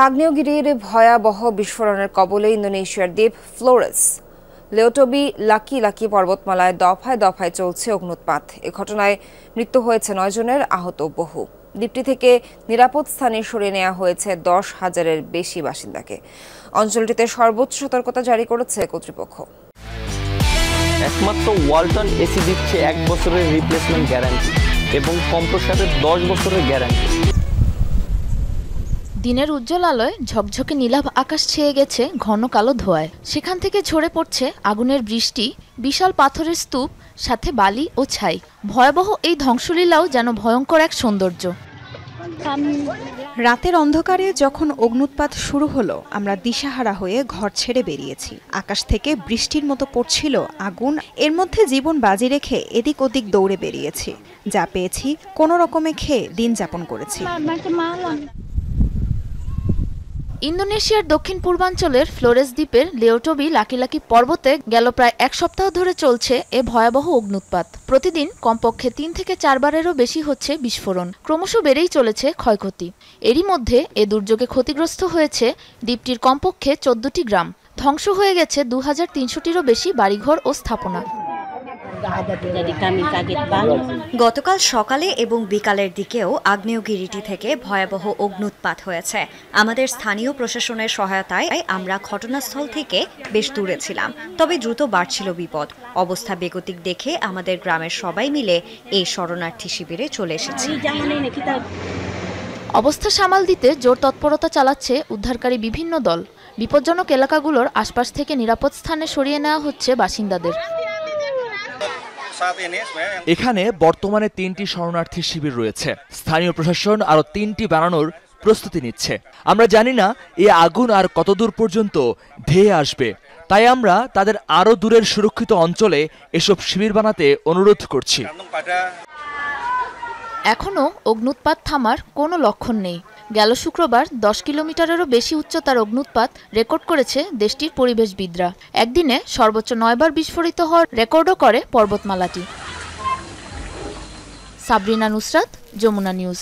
আগ্নেয়গিরির ভয়াবহ বিস্ফোরণের কবলে ইন্দোনেশিয়ার দ্বীপ ফ্লোরেস লেওটবি লাকি-লাকি পর্বতমালায় দফায় দফায় চলছে অগ্নুৎপাত। এ ঘটনায় মৃত্যু হয়েছে 9 জনের, আহত বহু। দ্বীপটি থেকে নিরাপদ স্থানে সরিয়ে নেওয়া হয়েছে 10,000-এর বেশি বাসিন্দাকে। অঞ্চলটিতে সর্বোচ্চ সতর্কতা জারি করেছে কর্তৃপক্ষ। একমাত্র ওয়ালটন এসি দিচ্ছে 1 বছরের রিপ্লেসমেন্ট গ্যারান্টি এবং কম্প্রেসরের 10 বছরের গ্যারান্টি। দিনের উজ্জ্বল আলোয় ঝকঝকে নীলাভ আকাশ ছেয়ে গেছে ঘন কালো ধোঁয়ায়। সেখান থেকে ঝরে পড়ছে আগুনের বৃষ্টি, বিশাল পাথরের স্তূপ, সাথে বালি ও ছাই। ভয়াবহ এই ধ্বংসলীলাও যেন ভয়ঙ্কর এক সৌন্দর্য। রাতের অন্ধকারে যখন অগ্নুৎপাত শুরু হলো, আমরা দিশাহারা হয়ে ঘর ছেড়ে বেরিয়েছি। আকাশ থেকে বৃষ্টির মতো পড়ছিল আগুন। এর মধ্যে জীবন বাজি রেখে এদিক ওদিক দৌড়ে বেরিয়েছি। যা পেয়েছি কোনো রকমে খেয়ে দিন যাপন করেছি। ইন্দোনেশিয়ার দক্ষিণ পূর্বাঞ্চলের ফ্লোরেস দ্বীপের লেওটবি লাকি-লাকি পর্বতে গেল প্রায় 1 সপ্তাহ ধরে চলছে এ ভয়াবহ অগ্নুৎপাত। প্রতিদিন কমপক্ষে 3 থেকে 4 বারেরও বেশি হচ্ছে বিস্ফোরণ। ক্রমশ বেড়েই চলেছে ক্ষয়ক্ষতি। এরই মধ্যে এ দুর্যোগে ক্ষতিগ্রস্ত হয়েছে দ্বীপটির কমপক্ষে 14টি গ্রাম। ধ্বংস হয়ে গেছে 2300টিরও বেশি বাড়িঘর ও স্থাপনা। গতকাল সকালে এবং বিকালের দিকেও আগ্নেয়গিরিটি থেকে ভয়াবহ অগ্নুৎপাত হয়েছে। আমাদের স্থানীয় প্রশাসনের সহায়তায় আমরা ঘটনাস্থল থেকে বেশ দূরে ছিলাম, তবে দ্রুত বাড়ছিল বিপদ। অবস্থা বেগতিক দেখে আমাদের গ্রামের সবাই মিলে এই শরণার্থী শিবিরে চলে এসেছি। অবস্থা সামাল দিতে জোর তৎপরতা চালাচ্ছে উদ্ধারকারী বিভিন্ন দল। বিপজ্জনক এলাকাগুলোর আশপাশ থেকে নিরাপদ স্থানে সরিয়ে নেওয়া হচ্ছে বাসিন্দাদের। এখানে বর্তমানে 3টি শরণার্থী শিবির রয়েছে। স্থানীয় প্রশাসন আরো 3টি বানানোর প্রস্তুতি নিচ্ছে। আমরা জানি না এই আগুন আর কতদূর পর্যন্ত ধেয়ে আসবে, তাই আমরা তাদের আরো দূরের সুরক্ষিত অঞ্চলে এসব শিবির বানাতে অনুরোধ করছি। এখনো অগ্নুৎপাত থামার কোনো লক্ষণ নেই। গেল শুক্রবার 10 কিলোমিটারেরও বেশি উচ্চতার অগ্নুৎপাত রেকর্ড করেছে দেশটির পরিবেশবিদরা। একদিনে সর্বোচ্চ 9 বার বিস্ফোরিত হওয়ার রেকর্ডও করে পর্বতমালাটি। সাবরিনা নুসরাত, যমুনা নিউজ।